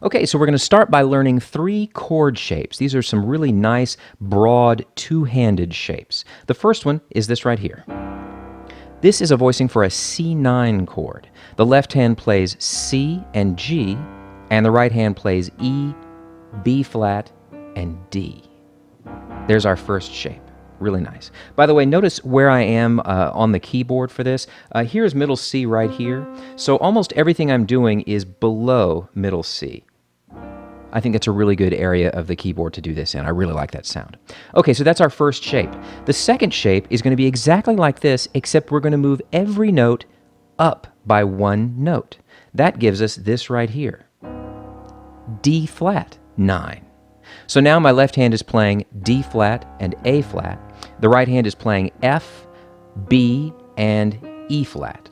Okay, so we're going to start by learning 3 chord shapes. These are some really nice, broad, two-handed shapes. The first one is this right here. This is a voicing for a C9 chord. The left hand plays C and G, and the right hand plays E, B flat, and D. There's our first shape. Really nice. By the way, notice where I am on the keyboard for this. Here's middle C right here. So almost everything I'm doing is below middle C. I think that's a really good area of the keyboard to do this in. I really like that sound. Okay, so that's our first shape. The second shape is going to be exactly like this, except we're going to move every note up by 1 note. That gives us this right here. D flat 9. So now my left hand is playing D flat and A flat. The right hand is playing F, B, and E flat.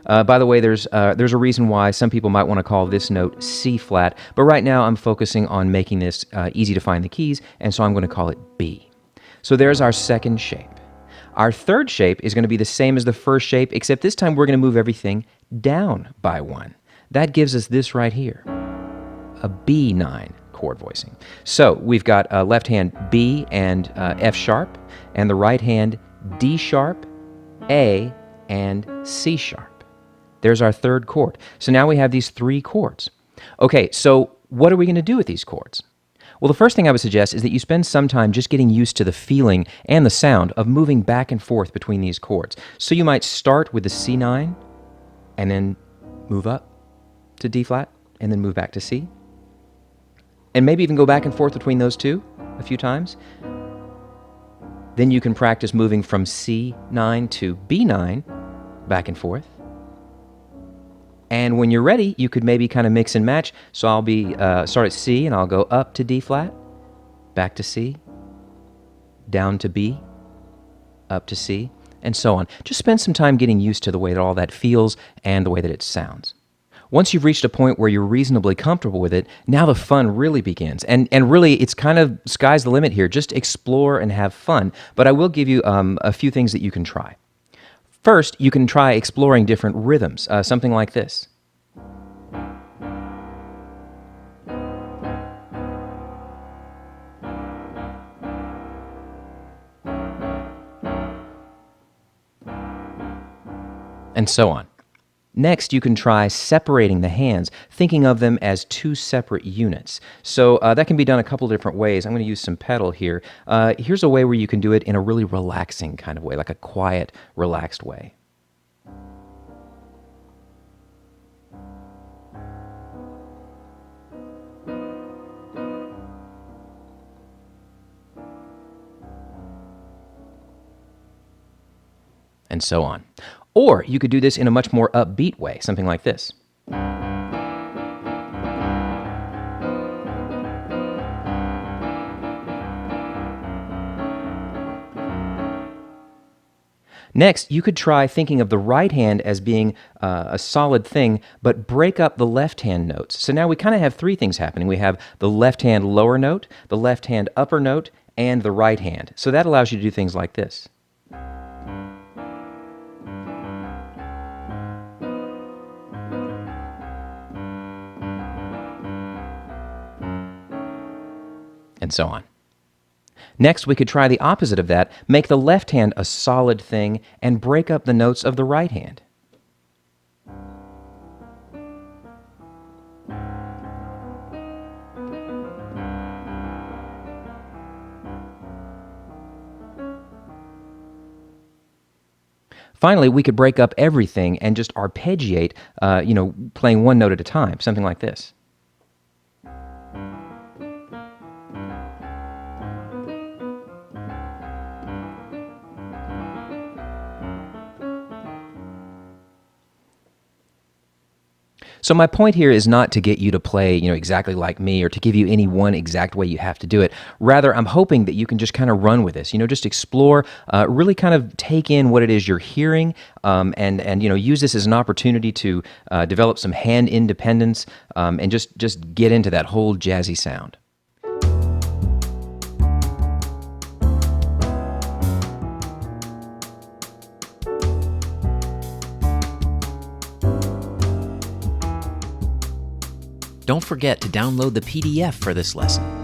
By the way, there's a reason why some people might want to call this note C flat, but right now I'm focusing on making this easy to find the keys, and so I'm going to call it B. So there's our second shape. Our third shape is going to be the same as the first shape, except this time we're going to move everything down by 1. That gives us this right here, a B9 chord voicing. So we've got left hand B and F sharp, and the right hand D sharp, A, and C sharp. There's our third chord. So now we have these 3 chords. Okay, so what are we going to do with these chords? Well, the first thing I would suggest is that you spend some time just getting used to the feeling and the sound of moving back and forth between these chords. So you might start with the C9 and then move up to D flat and then move back to C. And maybe even go back and forth between those two a few times. Then you can practice moving from C9 to B9, back and forth. And when you're ready, you could maybe kind of mix and match. So I'll be start at C and I'll go up to D flat, back to C, down to B, up to C, and so on. Just spend some time getting used to the way that all that feels and the way that it sounds. Once you've reached a point where you're reasonably comfortable with it, now the fun really begins. And really, it's kind of sky's the limit here. Just explore and have fun. But I will give you a few things that you can try. First, you can try exploring different rhythms, something like this. And so on. Next, you can try separating the hands, thinking of them as 2 separate units. So that can be done a couple different ways. I'm going to use some pedal here. Here's a way where you can do it in a really relaxing kind of way, like a quiet, relaxed way. And so on. Or you could do this in a much more upbeat way, something like this. Next, you could try thinking of the right hand as being a solid thing, but break up the left hand notes. So now we kind of have 3 things happening. We have the left hand lower note, the left hand upper note, and the right hand. So that allows you to do things like this. And so on. Next, we could try the opposite of that, make the left hand a solid thing, and break up the notes of the right hand. Finally, we could break up everything and just arpeggiate, playing 1 note at a time, something like this. So my point here is not to get you to play, exactly like me or to give you any one exact way you have to do it. Rather, I'm hoping that you can just kind of run with this, just explore, really kind of take in what it is you're hearing, and use this as an opportunity to develop some hand independence, and just get into that whole jazzy sound. Don't forget to download the PDF for this lesson.